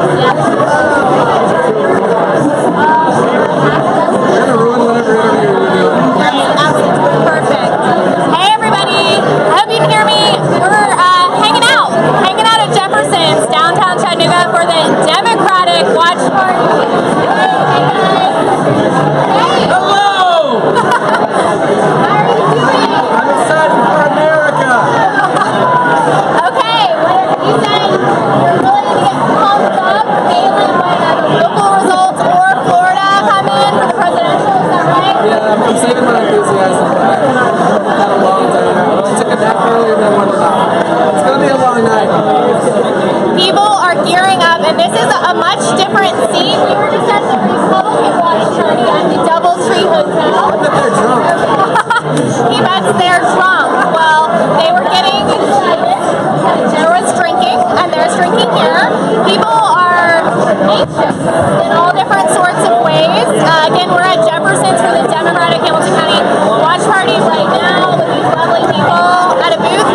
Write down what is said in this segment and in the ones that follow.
Perfect. Hey everybody, I hope you can hear me. We're hanging out at Jefferson's downtown Chattanooga for the Democratic Watch Party. Hey guys. Hey. Hello! How are you doing? I'm excited for America! Okay, you said you're really going to get pumped up, Galen, when the local results or Florida come in for the presidential, is that right? Yeah, I'm saving my enthusiasm for that. I've had a long day. I took a nap earlier than I wanted to. It's going to be a long night. People are gearing up, and this is a much different scene. We were just at the Republican watch party at the Doubletree Hotel. I bet they're drunk. He bets they're drunk. Well, they were getting excited. There was drinking, and there's drinking here. People are anxious in all different sorts of ways. Again, we're at Jefferson's for the Democratic Hamilton County Watch Party right now with these lovely people at a booth.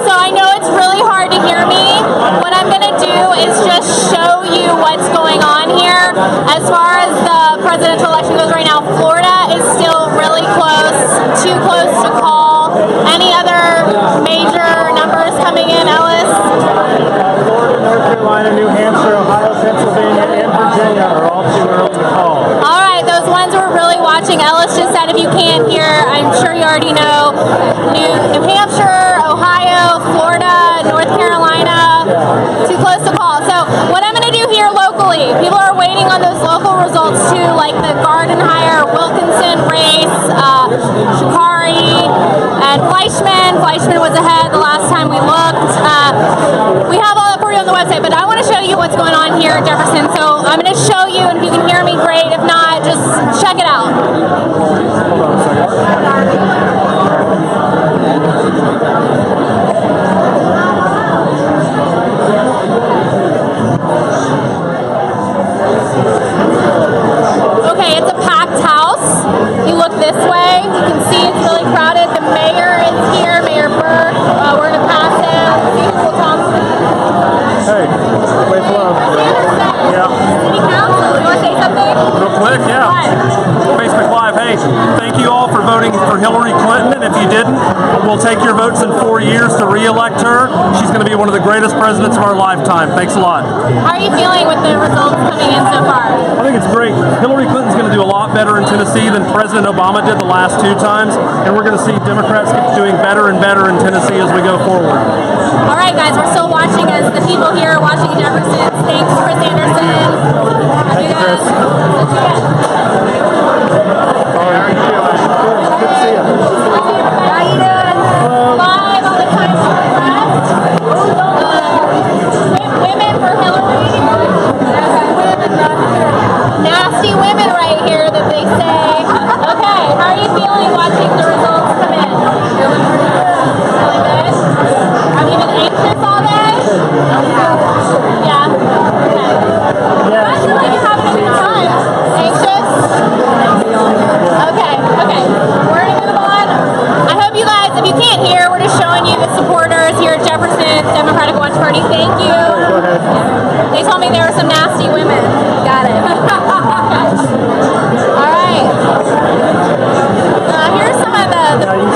So I know it's really hard to hear me. What I'm going to do is just show you what's going on here. As far as the presidential election goes right now, Florida is still really close, too close to call. Any other major numbers coming in, Ellis? Florida, North Carolina, New Hampshire, Ohio, Pennsylvania, and Virginia are all too early to call. All right, those ones we're really watching. Ellis just said if you can't hear, I'm sure you already know, New Hampshire, Ohio, Florida, North Carolina, too close to call. So what I'm going to do here locally, people are waiting on those local results too, like the Garden Hire, Wilkinson race, Shikari, and Fleischman. Fleischman was ahead the last time we looked. We have all that for you on the website, but I want to show you what's going on here at Jefferson. So I'm going to show you, and if you can hear me, great. If not, just check it out. Hold on a second. Okay, it's a packed house. You look this way, you can see it's really crowded. The mayor is here, Mayor Burke. We're going to pass him. See who will talk to. Hey, wait for Yeah. City Council, you want to say something? Real quick, yeah. Facebook Live, hey, thank you all for voting for Hillary Clinton, and if you didn't, we'll take your votes in 4 years to re-elect her. She's going to be one of the greatest presidents of our lifetime. Thanks a lot. How are you feeling with the results coming in so far? I think it's great. Hillary Clinton's going to do a lot better in Tennessee than President Obama did the last 2 times, and we're going to see Democrats keep doing better and better in Tennessee as we go forward. All right, guys, we're still watching as the people here are watching Jefferson. Thanks, Chris Anderson. Thank you, Chris. Good to see you. How you doing? Live on the Times Square Press. Women for Hillary. Nasty women right here that they say. Okay, how are you feeling watching the results come in? Feeling pretty good. Feeling good? Have you been anxious all day? Yeah? Okay. I feel like you're having a good time. Anxious? Okay. We're going to move on. I hope you guys, if you can't hear, we're just showing you the supporters here at Jefferson's Democratic Watch Party. Thank you. Go ahead. They told me there were some nasty women. Got it. All right. Here's some of the You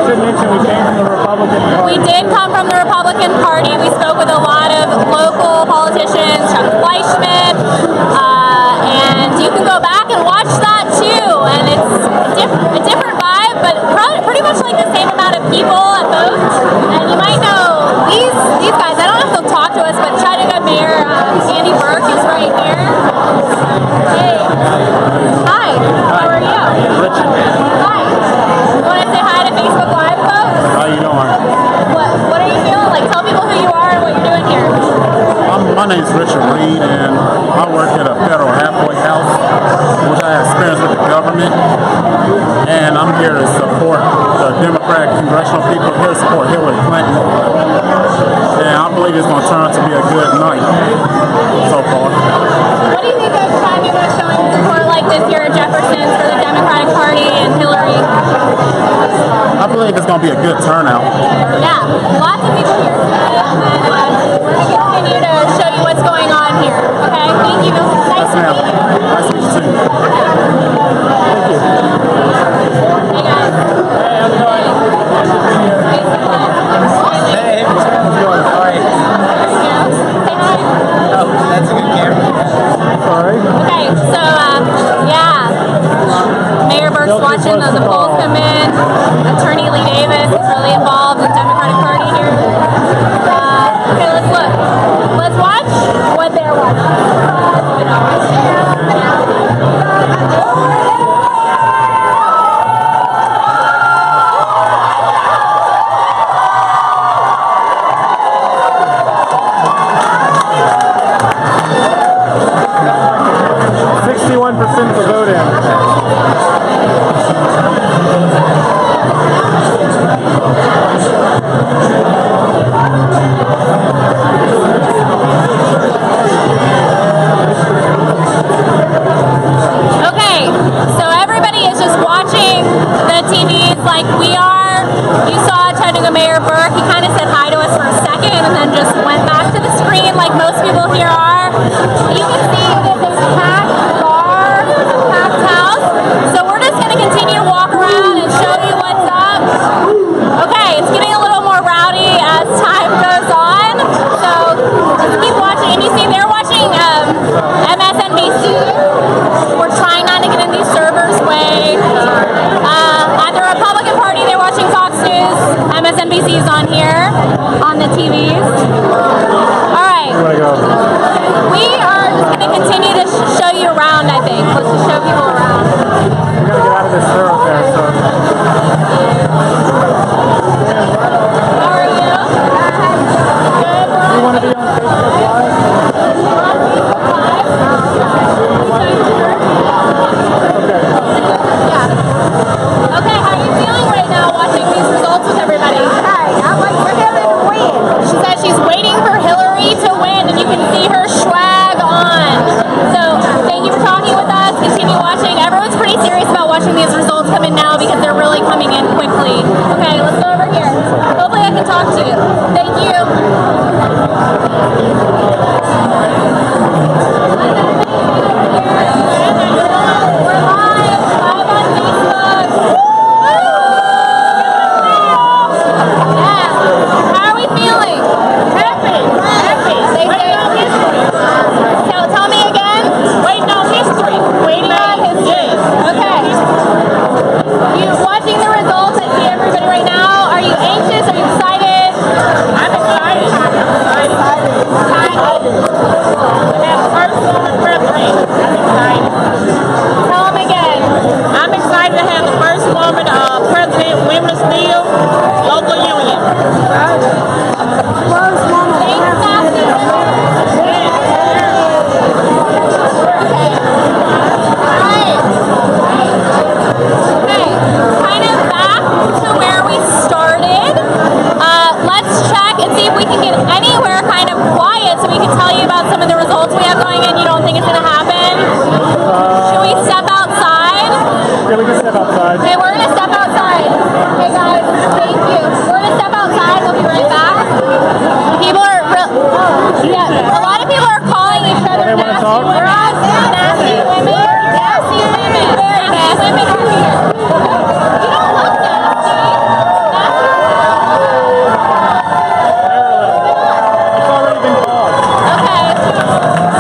should mention we came from the Republican Party. we did come from the Republican Party. We spoke with a lot of local politicians, Chuck Fleischman, and you can go back and watch that too. And it's a different vibe, but pretty much like the same amount of people at both. And you might know these guys. I don't know if they'll talk to us, but Chattanooga Mayor Andy Burke is right here. Hey, hi. How are you? Richard. Hi. You want to say hi to Facebook Live folks? How you doing? What are you feeling like? Tell people who you are and what you're doing here. My name's Richard Reed, and I work at a federal halfway house, which I have experience with the government. And I'm here to support the Democratic congressional people, here to support Hillary Clinton. And I believe it's going to turn out to be a good night so far. What do you think of Chattanooga showing support like this here at Jefferson's for the Democratic Party and Hillary? I believe it's going to be a good turnout. Yeah, lots of people here today, and we're going to continue to show you what's going on here. Okay. Yes, ma'am. Nice to meet you too. Thank you. Hey guys. Hey, how's it going? Hey, how's it going? All right. Say hi. Oh, that's a good camera. Sorry. Okay, so yeah, Mayor Burke's watching the polls come in. Attorney Lee Davis is really involved in the Democratic Party here. Okay, let's look. Let's watch what they're watching. 61% of the vote in. Okay, so everybody is just watching the TVs like we are. You saw Chattanooga Mayor Burke. He kind of said hi to us for a second and then just went back to the screen like most people here are. You can see it is a packed bar, packed house. So we're just going to continue to walk around and show you what's up. Okay, it's getting a little more rowdy as time goes on. So just keep watching. And you see they're watching MSNBC. We're trying not to get in these servers' way. At the Republican Party, they're watching Fox News. MSNBC is on here, on the TVs. All right. We are just going to continue to show you around, I think. Let's just show people around. We gotta get out of this thoroughfare, so. How are you? Good. You want to be on Facebook Live? Okay. Yeah. Okay, how are you feeling right now watching these results with everybody? Hi, I'm like, we're Hillary to win. She said she's waiting for Hillary to win, and you can see her swag on. So, thank you for talking with us. Continue watching. Everyone's pretty serious about watching these results come in now because they're really coming in quickly. Okay, let's go over here. Hopefully I can talk to you. Thank you. We're live on Facebook. Yeah. How are we feeling? Happy. They say, tell me again. Waiting on history. Waiting on history. Okay. You watching the results? I see everybody right now. Are you anxious? Are you excited? I'm excited. Tell them again. I'm excited to have the first woman president women's deal local union. Thanks, Nasty. Okay, kind of back to where we started. Let's check and see if we can get anywhere kind of quiet so we can tell you about some of the results we have going in. You don't think it's going to happen? Should we step outside? Yeah, we can step outside. Okay, we're going to step outside. Hey guys, thank you. We're going to step outside. We'll be right back. People are yeah, a lot of people are calling each other Okay, wanna nasty. talk? We're on nasty women. Nasty women. Very nasty women are here. You don't look nasty. It's already been called. Okay.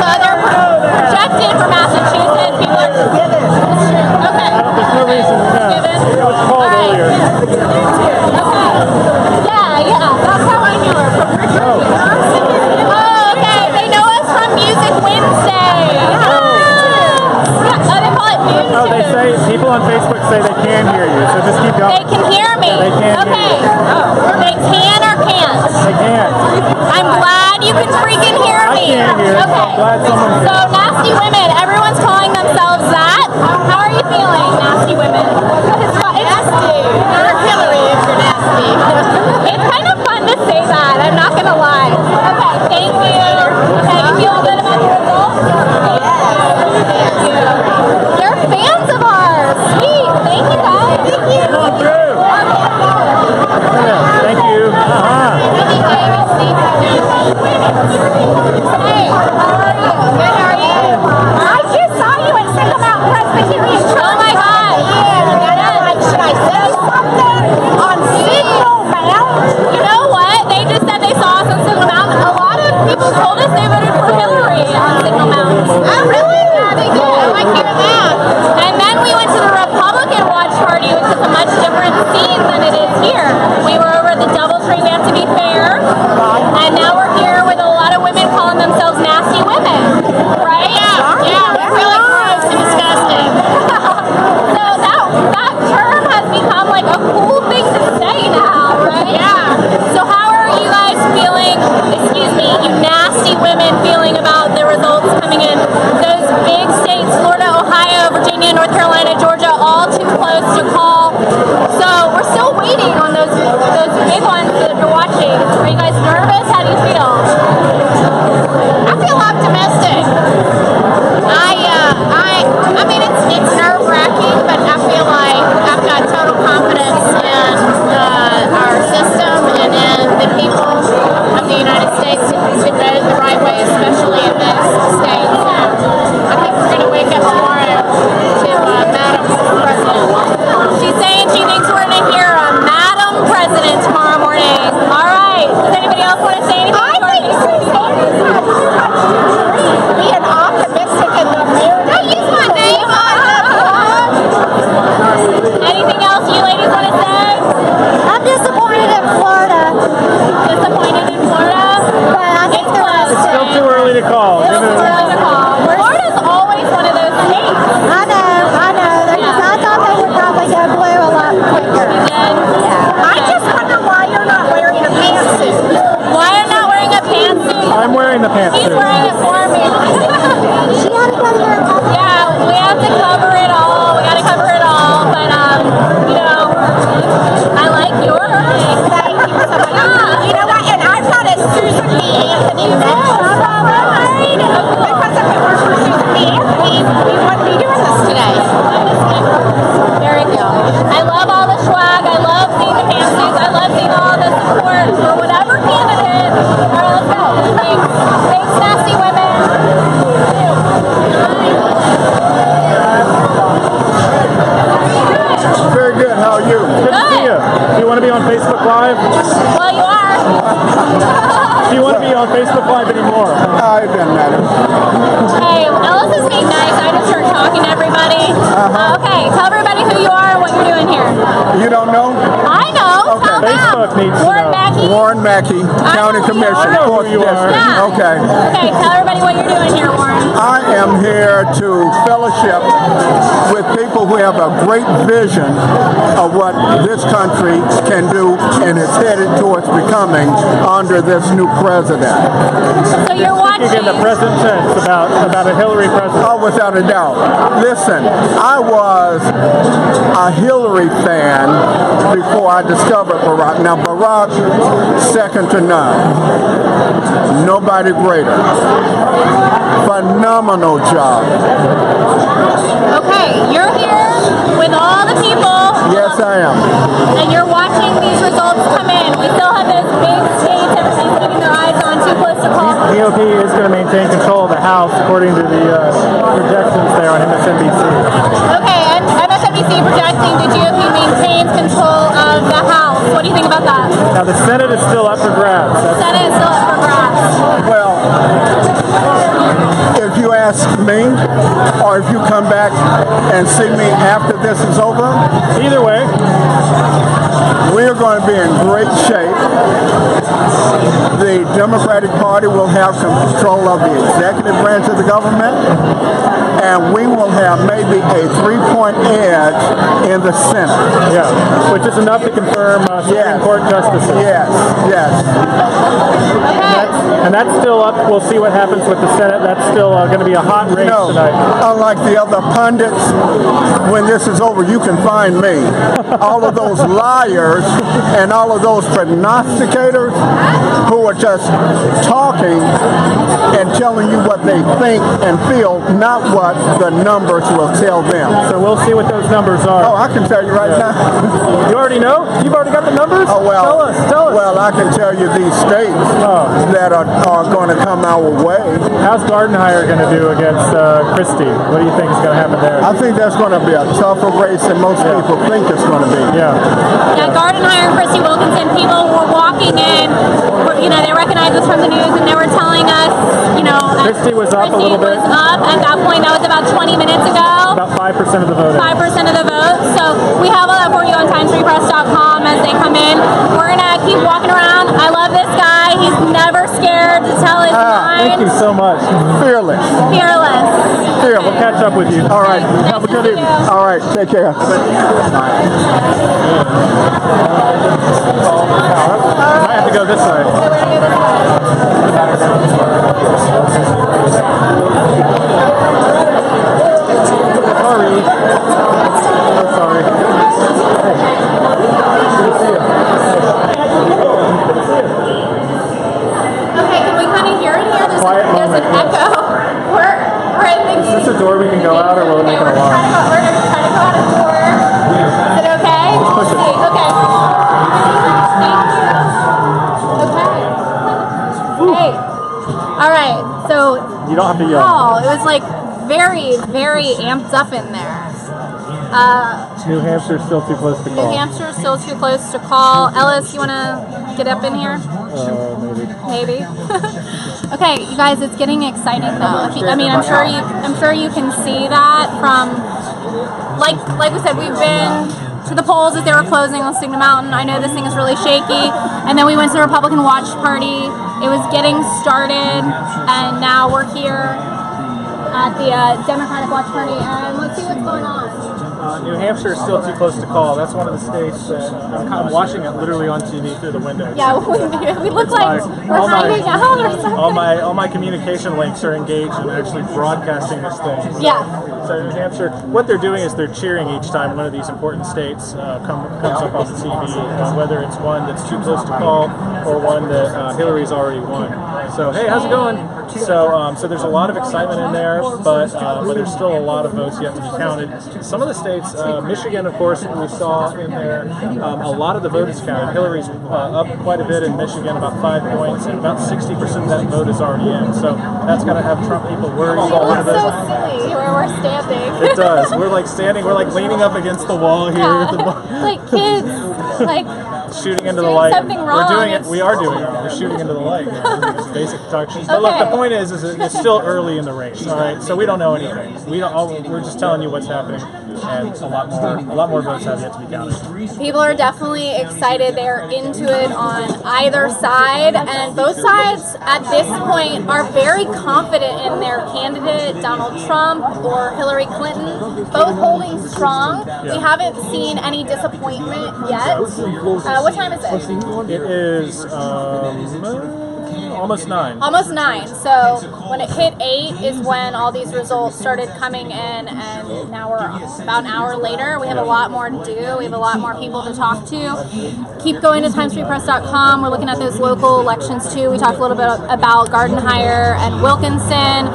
So they're projected for Massachusetts. People are okay. There's no reason. Yeah. Given. It was called All right. earlier. Okay. Yeah. That's how I knew her, from Richard. Oh, okay. They know us from Music Wednesday. Oh, they call it News Oh, they Tunes. say, people on Facebook say they can hear you, so just keep going. They can hear me. Yeah, they can hear Okay. you. They can or can't? They can. I'm glad you can freaking hear I me. can't hear. Okay. I'm glad someone So nasty women, everyone's calling themselves that. How are you feeling, nasty women? It's nasty. You're Hillary if you're nasty. It's kind of fun to say that. I'm not gonna lie. Okay, thank you. Okay, you feel good about the results? Thank you. You're fans of ours. Sweet. Thank you guys. Thank you. Going through. Yeah, thank you. Hey, how are you? Good, how are you? I Mackey, County Commissioner, know who 4th you are. District. Yeah. Okay. Okay, tell everybody what you're doing here, Warren. I am here to fellowship with people who have a great vision of what this country can do and is headed towards becoming under this new president. So you're watching. In the present tense about a Hillary president. Oh, without a doubt. Listen, I was a Hillary fan before I discovered Barack. Now, Barack, second to none. Nobody greater. Phenomenal job. Okay, you're here with all the people. Yes, I am. And you're watching these results come in. We still have those big states everybody's keeping their eyes on, too close to call. GOP is going to maintain control of the House, according to the projections there on MSNBC. Okay, and MSNBC projecting the GOP maintains control of the House. What do you think about that? Now, the Senate is still up for grabs. The Senate is still up for grabs. Well, if you ask me, or if you come back and see me after this is over, Either way, we're going to be in great shape. The Democratic Party will have control of the executive branch of the government, and we will have maybe a 3-point edge in the Senate. yeah, which is enough to confirm Supreme Court justices. Yes, yes. Okay. And that's still up. We'll see what happens with the Senate. That's still going to be a hot race No, tonight. unlike the other pundits, when this is over, you can find me. All of those liars and all of those prognosticators who are just talking and telling you what they think and feel, not what the numbers will tell them. So we'll see what those numbers Oh, are. I can tell you right now. You already know? You've already got the numbers? Oh, well, Tell us. Well, I can tell you these states that are going to come our way. How's Gardenhire going to do against Christie? What do you think is going to happen there? I think that's going to be a tougher race than most people think it's going to be. Yeah. Yeah, Gardenhire and Christy Wilkinson, people were walking in, they recognized us from the news and they were telling us, that Christie was up a little bit. Christy was up at that point. That was about 20 minutes ago. About 5% of the vote. 5% of the vote. So we have all that for you on timesfreepress.com as they come in. We're going to keep walking around. I love this guy. He's never scared to tell his mind. Thank you so much. Fearless. Fearless. We'll catch up with you. All right. Nice Have a to good meet evening. you. All right. Take care. Might have to go this way. Sorry. Sorry. Okay, can we kind of hear it here? There's an echo. We're in the Is this a door we can go out, or will it make an alarm? We're going to try to go out a door. Is it okay? Push it. Okay. Thank you. Okay. Hey. All right. So, You don't have to yell. Paul, it was like very, very amped up in there. New Hampshire's still too close to New call. Hampshire's still too close to call. Ellis, you want to get up in here? Maybe. Maybe. Okay, you guys, it's getting exciting though. I'm sure you can see that from, like we said, we've been to the polls as they were closing on Signal Mountain. I know this thing is really shaky, and then we went to the Republican Watch Party. It was getting started, and now we're here at the Democratic Watch Party, and let's see what's going on. New Hampshire is still too close to call. That's one of the states that I'm watching it literally on TV through the window. Yeah, we look like we're hiding out or something. All my communication links are engaged in actually broadcasting this thing. Yeah. So New Hampshire, what they're doing is they're cheering each time one of these important states comes up on the TV, whether it's one that's too close to call or one that Hillary's already won. So hey, how's it going? So there's a lot of excitement in there, but there's still a lot of votes yet to be counted. Some of the states, Michigan, of course, we saw in there, a lot of the vote is counted. Hillary's up quite a bit in Michigan, about 5 points, and about 60% of that vote is already in. So that's going to have Trump people worried. It looks so silly where we're standing. It does. We're like standing, we're like leaning up against the wall here. Yeah. At the Like kids, like shooting into the Doing light. something wrong. We're doing it. We are doing it. We're shooting into the light. It's basic protection. But look, Okay. the point is it's still early in the race. All right, so we don't know anything. We're just telling you what's happening, and a lot more votes have yet to be counted. People are definitely excited. They're into it on either side, and both sides at this point are very confident in their candidate, Donald Trump or Hillary Clinton, both holding strong. We haven't seen any disappointment yet. What time is it? It is almost 9. Almost 9. So when it hit 8 is when all these results started coming in, and now we're about an hour later. We have a lot more to do. We have a lot more people to talk to. Keep going to timesstreetpress.com. We're looking at those local elections too. We talked a little bit about Gardenhire and Wilkinson.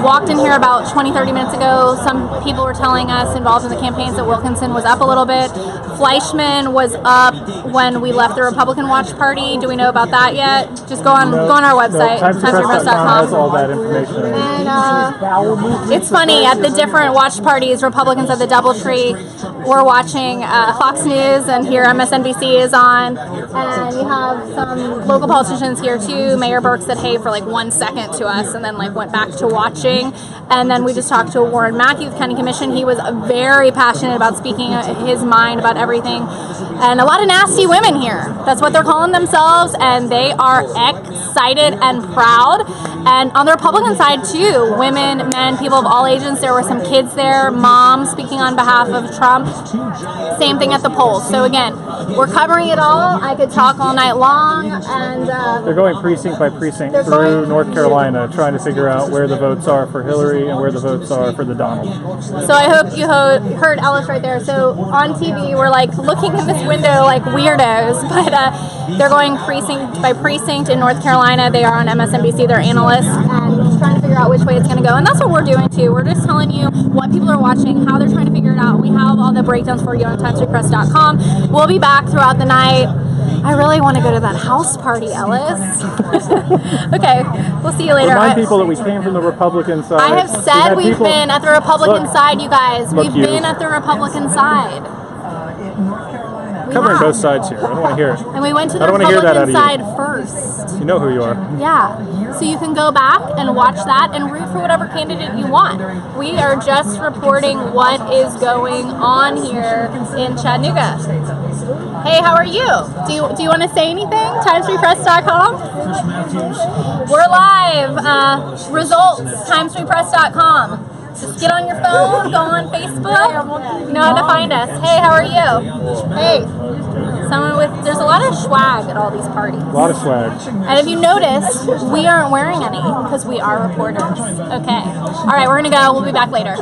Walked in here about 20-30 minutes ago. Some people were telling us involved in the campaigns that Wilkinson was up a little bit. Fleischman was up when we left the Republican Watch Party. Do we know about that yet? Just go on our website, timesstreetpress.com. has all that information. And it's funny, at the different watch parties, Republicans at the DoubleTree were watching Fox News, and here MSNBC is on. And you have some local politicians here too. Mayor Burke said hey for like 1 second to us, and then like went back to watching. And then we just talked to Warren Mackey with County Commission. He was very passionate about speaking his mind about everything. And a lot of nasty women here. That's what they're calling themselves, and they are excited and proud. And on the Republican side too, women, men, people of all ages. There were some kids there, moms speaking on behalf of Trump. Same thing at the polls. So again, we're covering it all. I could talk all night long. And They're going precinct by precinct through North Carolina, trying to figure out where the votes are for Hillary and where the votes are for the Donald. So I hope you heard Ellis right there. So on TV, we're like looking in this window like weirdos, but they're going precinct by precinct in North Carolina. They are on MSNBC, they're analysts, and just trying to figure out which way it's going to go. And that's what we're doing too. We're just telling you what people are watching, how they're trying to figure it out. We have all the breakdowns for you on timestreetpress.com. We'll be back throughout the night. I really want to go to that house party, Ellis. Okay, we'll see you later. Remind people that we came from the Republican side. I have said we've been at the Republican side, you guys. Look, We've been at the Republican side. We Covering have. both sides here. I don't want to hear it. And we went to the I don't want to hear that out Republican of you. side first. You know who you are. Yeah. So you can go back and watch that and root for whatever candidate you want. We are just reporting what is going on here in Chattanooga. Hey, how are you? Do you want to say anything? Timestreetpress.com? We're live. Results, timestreetpress.com. Just get on your phone, go on Facebook. You know how to find us. Hey, how are you? Hey. There's a lot of swag at all these parties. A lot of swag. And if you notice, we aren't wearing any because we are reporters. Okay. All right, we're going to go. We'll be back later.